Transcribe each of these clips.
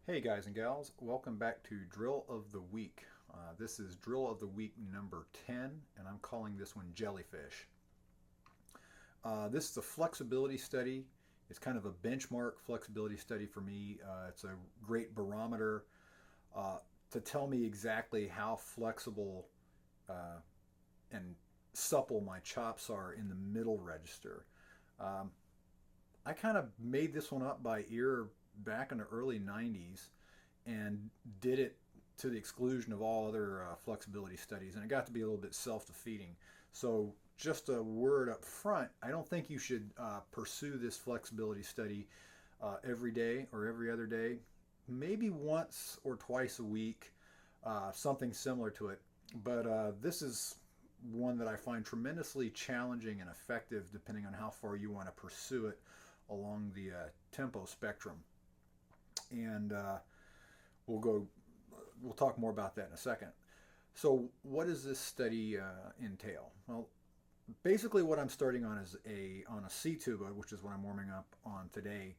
Hey guys and gals, welcome back to Drill of the Week. This is Drill of the Week number 10, and I'm calling this one Jellyfish. This is a flexibility study. It's kind of a benchmark flexibility study for me. It's a great barometer uh, to tell me exactly how flexible uh, and supple my chops are in the middle register. Um, I kind of made this one up by ear back in the early 90s and did it to the exclusion of all other flexibility studies, and it got to be a little bit self-defeating. So, just a word up front, I don't think you should pursue this flexibility study every day or every other day. Maybe once or twice a week, something similar to it. But this is one that I find tremendously challenging and effective depending on how far you want to pursue it along the tempo spectrum. And we'll go. We'll talk more about that in a second. So, what does this study entail? Well, basically, what I'm starting on is a C tuba, which is what I'm warming up on today.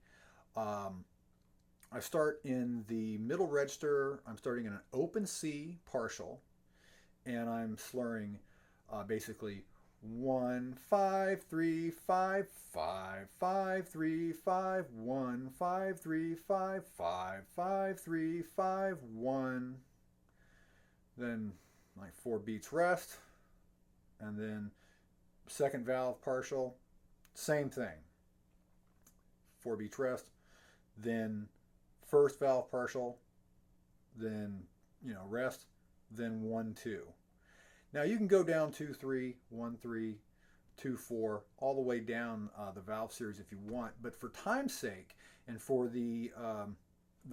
Um, I start in the middle register. I'm starting in an open C partial, and I'm slurring basically 1 5 3 5 5 5 3 5 1 5 3 5 5 3 5 1. Then like 4 beats rest, and then second valve partial, same thing, 4 beats rest. Then first valve partial, then rest, then 1 2. Now you can go down 2 3, 1 3, 2 4, all the way down the valve series if you want. But for time's sake and for the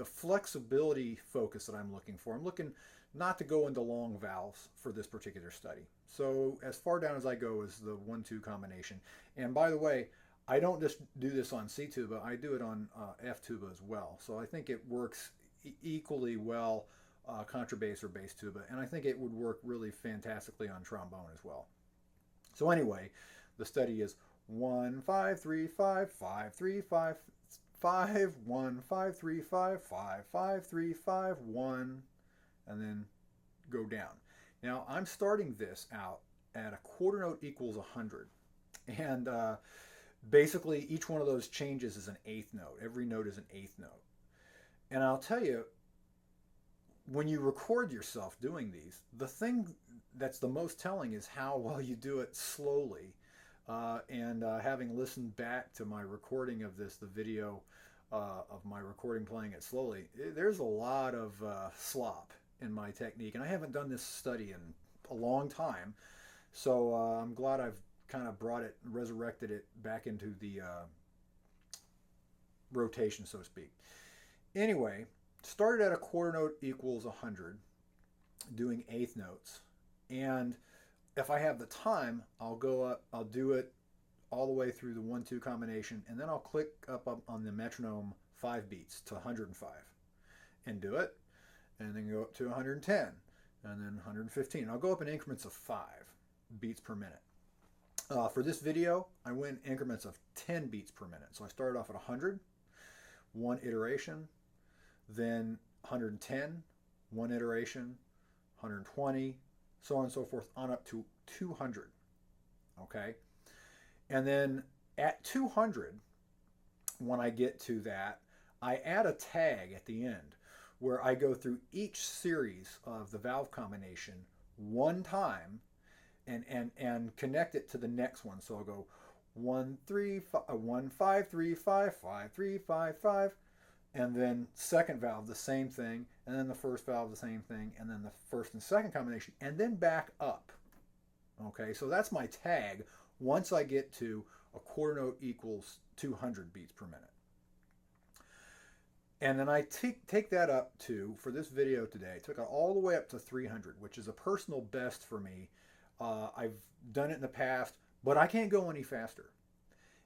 flexibility focus that I'm looking not to go into long valves for this particular study. So as far down as I go is the 1 2 combination. And by the way, I don't just do this on C tuba, I do it on F tuba as well. So I think it works equally well contrabass or bass tuba, and I think it would work really fantastically on trombone as well. So anyway, the study is 1 5 3 5 5 3 5 5 1 5 3 5 5 5 3 5 1, and then go down. Now I'm starting this out at a quarter note equals 100, and basically each one of those changes is an eighth note. Every note is an eighth note, and I'll tell you, when you record yourself doing these, the thing that's the most telling is how well you do it slowly. And having listened back to my recording of this, the video of my recording playing it slowly, there's a lot of slop in my technique. And I haven't done this study in a long time. So I'm glad I've kind of resurrected it back into the rotation, so to speak. Anyway, started at a quarter note equals 100, doing eighth notes. And if I have the time, I'll go up, I'll do it all the way through the 1 2 combination, and then I'll click up on the metronome 5 beats to 105 and do it, and then go up to 110, and then 115. I'll go up in increments of 5 beats per minute. For this video, I went in increments of 10 beats per minute. So I started off at 100, one iteration, then 110, one iteration, 120, so on and so forth, on up to 200. Okay? And then at 200, when I get to that, I add a tag at the end where I go through each series of the valve combination one time and connect it to the next one. So I'll go 1 3 5, 1 5 3 5 5 3 5 5, and then second valve the same thing, and then the first valve the same thing, and then the first and second combination, and then back up. Okay, so that's my tag once I get to a quarter note equals 200 beats per minute. And then I take that up to, for this video today, took it all the way up to 300, which is a personal best for me. I've done it in the past, but I can't go any faster.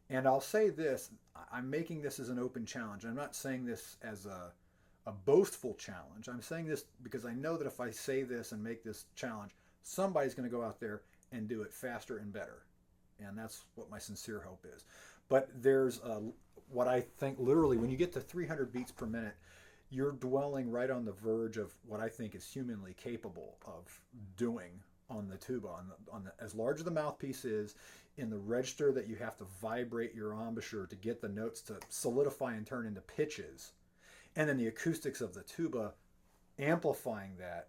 And I'll say this, I'm making this as an open challenge. I'm not saying this as a boastful challenge. I'm saying this because I know that if I say this and make this challenge, somebody's going to go out there and do it faster and better. And that's what my sincere hope is. But there's what I think literally when you get to 300 beats per minute, you're dwelling right on the verge of what I think is humanly capable of doing on the tuba. As large as the mouthpiece is, in the register that you have to vibrate your embouchure to get the notes to solidify and turn into pitches, and then the acoustics of the tuba amplifying that,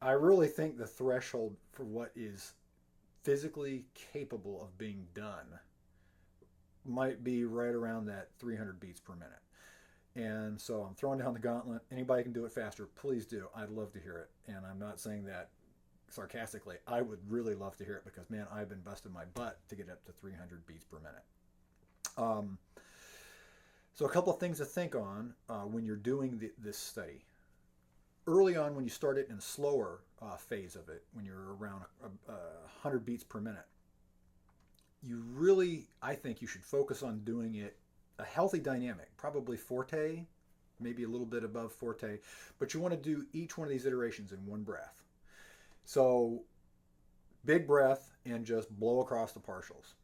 I really think the threshold for what is physically capable of being done might be right around that 300 beats per minute. And so I'm throwing down the gauntlet. Anybody can do it faster, please do. I'd love to hear it. And I'm not saying that sarcastically. I would really love to hear it because, man, I've been busting my butt to get up to 300 beats per minute. So a couple of things to think on when you're doing this study. Early on, when you start it in a slower phase of it, when you're around 100 beats per minute, I think you should focus on doing it a healthy dynamic, probably forte, maybe a little bit above forte, but you want to do each one of these iterations in one breath. So big breath and just blow across the partials.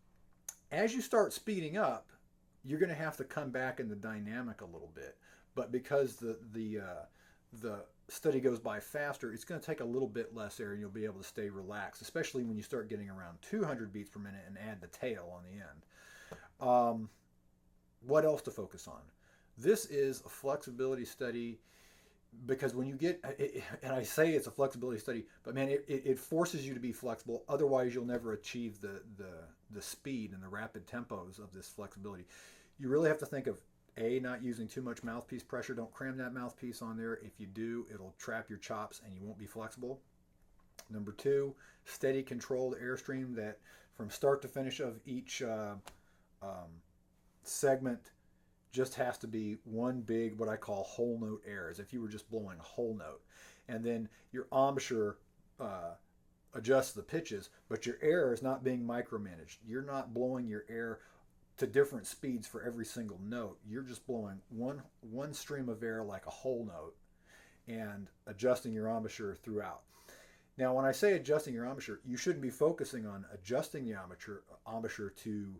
As you start speeding up, you're going to have to come back in the dynamic a little bit, but because the study goes by faster, it's going to take a little bit less air and you'll be able to stay relaxed, especially when you start getting around 200 beats per minute and add the tail on the end. What else to focus on? This is a flexibility study because when you get, and I say it's a flexibility study, but man, it forces you to be flexible. Otherwise, you'll never achieve the speed and the rapid tempos of this flexibility. You really have to think of not using too much mouthpiece pressure. Don't cram that mouthpiece on there. If you do, it'll trap your chops and you won't be flexible. Number two, steady controlled airstream that from start to finish of each segment just has to be one big, what I call whole note air, as if you were just blowing a whole note. And then your embouchure adjusts the pitches, but your air is not being micromanaged. You're not blowing your air to different speeds for every single note. You're just blowing one stream of air like a whole note and adjusting your embouchure throughout. Now, when I say adjusting your embouchure, you shouldn't be focusing on adjusting the embouchure to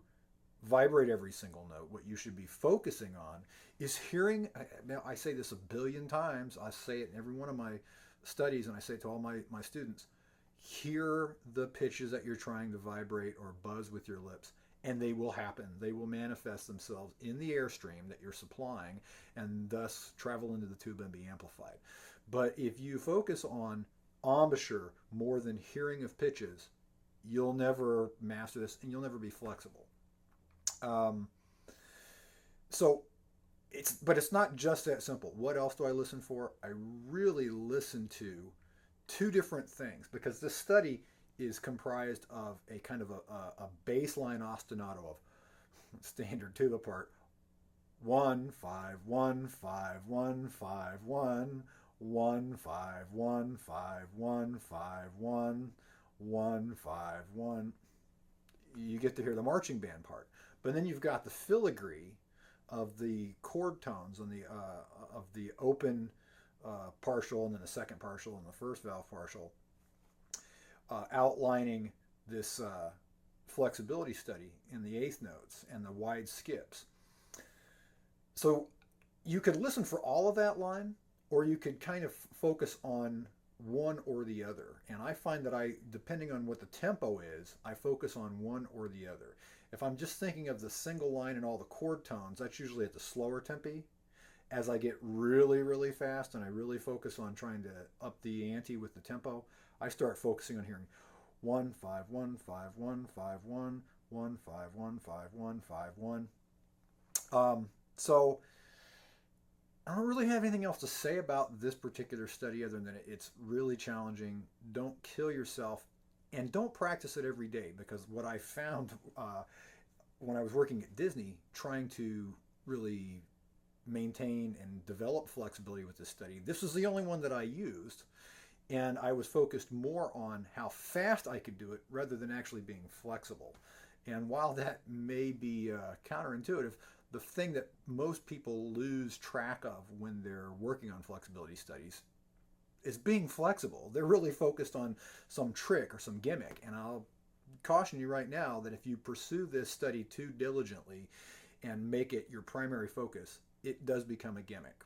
vibrate every single note. What you should be focusing on is hearing. Now, I say this a billion times. I say it in every one of my studies, and I say it to all my students. Hear the pitches that you're trying to vibrate or buzz with your lips, and they will happen. They will manifest themselves in the airstream that you're supplying and thus travel into the tuba and be amplified. But if you focus on embouchure more than hearing of pitches, you'll never master this and you'll never be flexible. But it's not just that simple. What else do I listen for? I really listen to two different things because this study is comprised of a kind of a baseline ostinato of standard tuba part 1 5 1 5 1 5 1 1 5 1 5 1 5 1 1 5 1. You get to hear the marching band part, but then you've got the filigree of the chord tones on the of the open partial and then the second partial and the first valve partial, outlining this flexibility study in the eighth notes and the wide skips. So you could listen for all of that line, or you could kind of focus on one or the other. And I find that depending on what the tempo is, I focus on one or the other. If I'm just thinking of the single line and all the chord tones, that's usually at the slower tempi. As I get really, really fast and I really focus on trying to up the ante with the tempo, I start focusing on hearing 1 5 1 5 1 5 1 1 5 1 5 1 5 1. So I don't really have anything else to say about this particular study other than it's really challenging. Don't kill yourself and don't practice it every day, because what I found when I was working at Disney trying to really maintain and develop flexibility with this study, this was the only one that I used, and I was focused more on how fast I could do it rather than actually being flexible. And while that may be counterintuitive, the thing that most people lose track of when they're working on flexibility studies is being flexible. They're really focused on some trick or some gimmick. And I'll caution you right now that if you pursue this study too diligently and make it your primary focus, it does become a gimmick.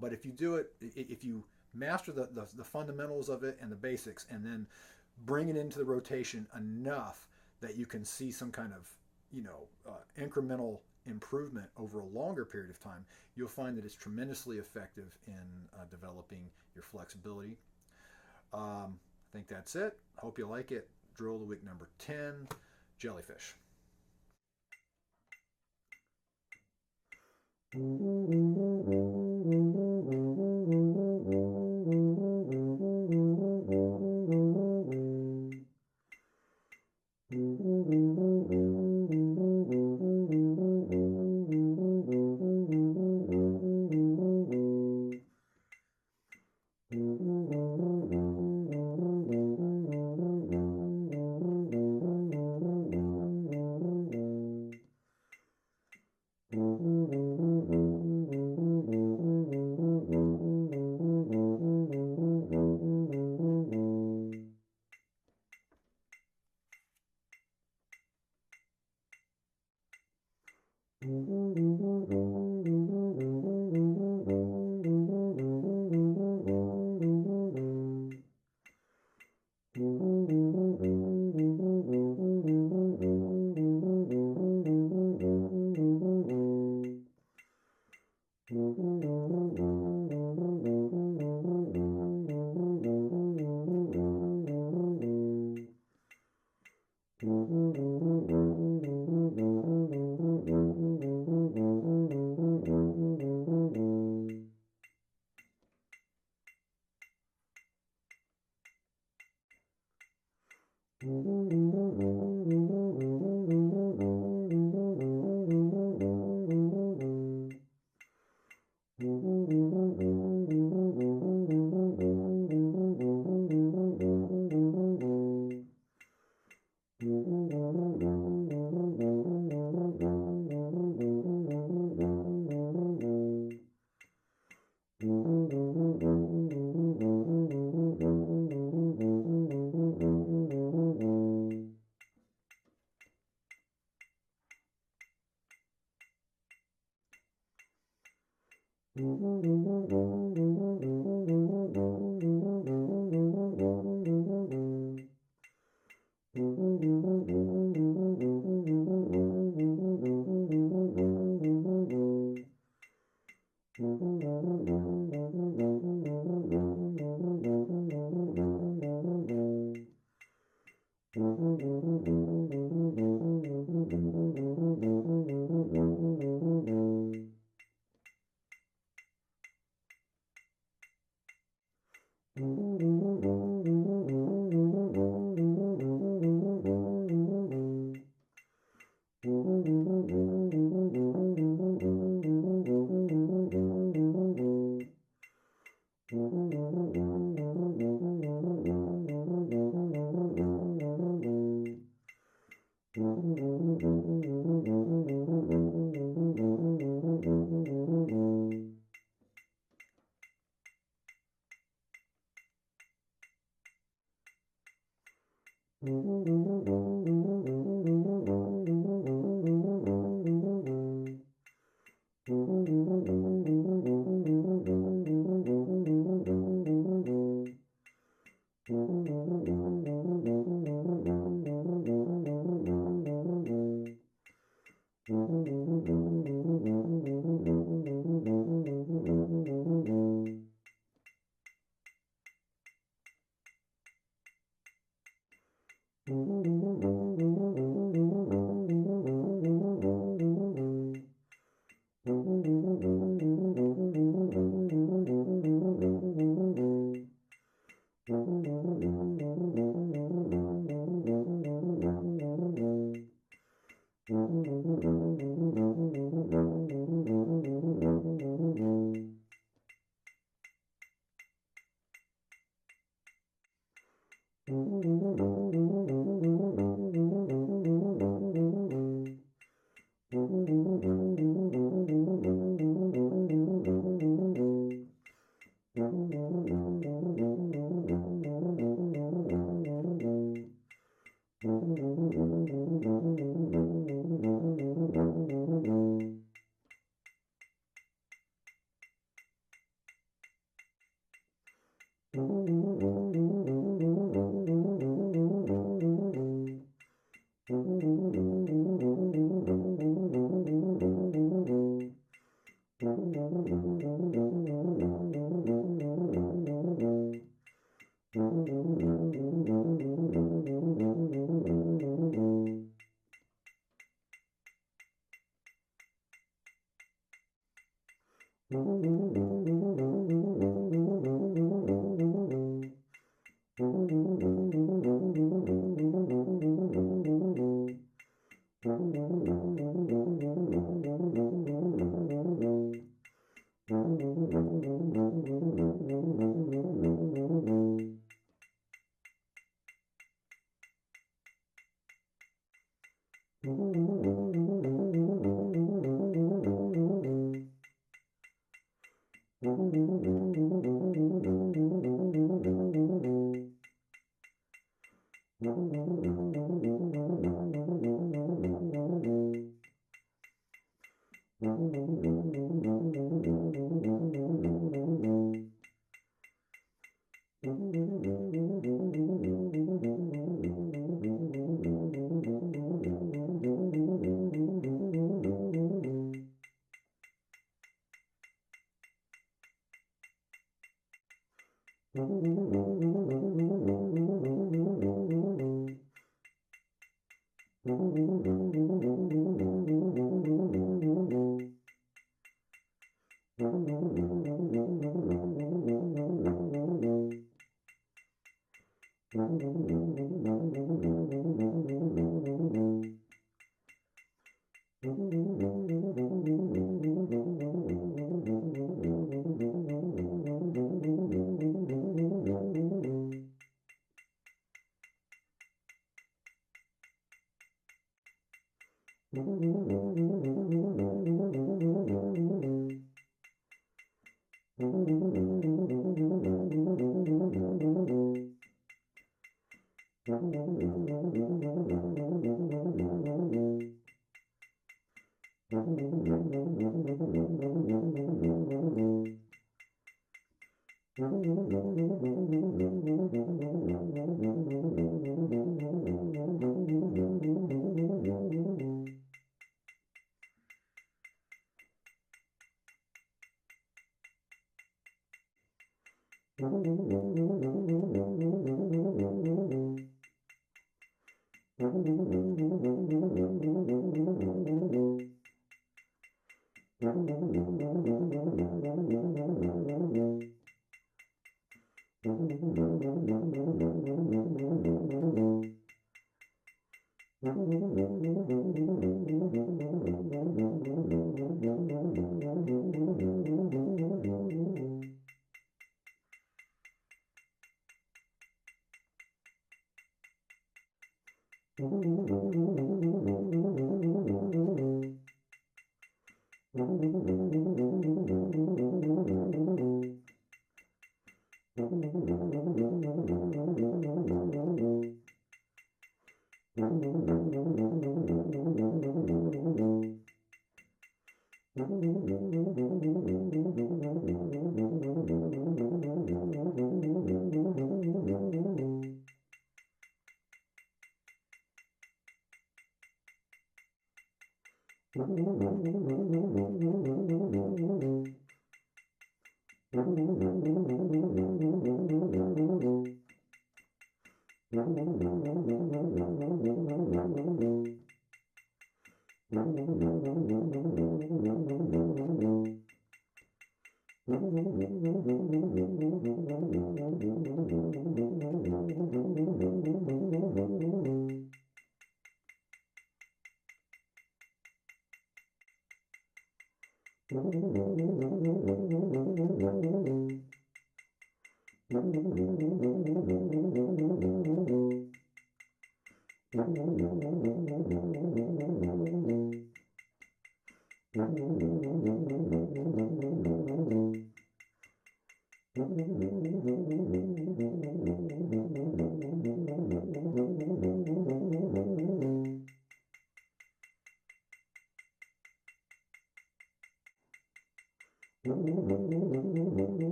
But if you do it, if you master the fundamentals of it and the basics, and then bring it into the rotation enough that you can see some kind of, incremental improvement over a longer period of time, you'll find that it's tremendously effective in developing your flexibility. I think that's it. Hope you like it. Drill of the week number 10, jellyfish.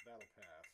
That'll pass.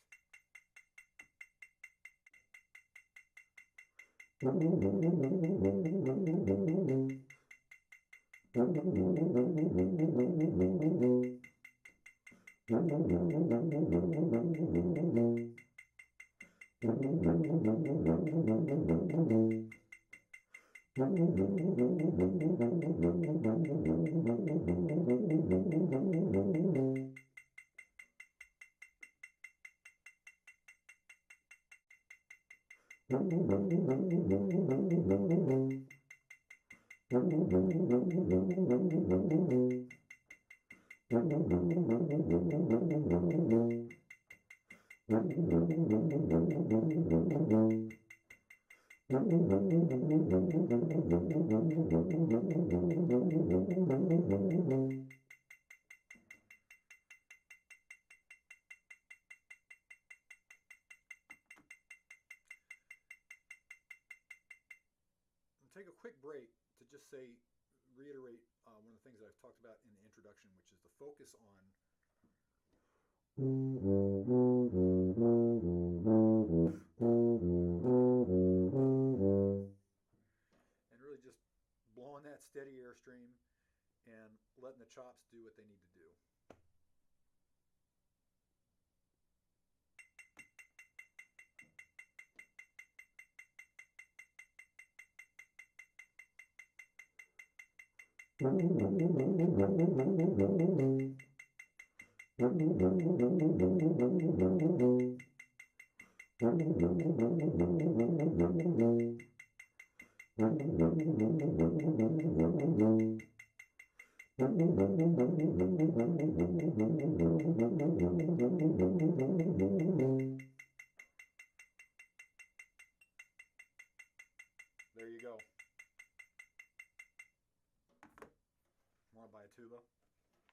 Take a quick break to just reiterate one of the things that I've talked about in the introduction, which is the focus on and really just blowing that steady airstream and letting the chops do what they need to do. There you go. Want to buy a tuba?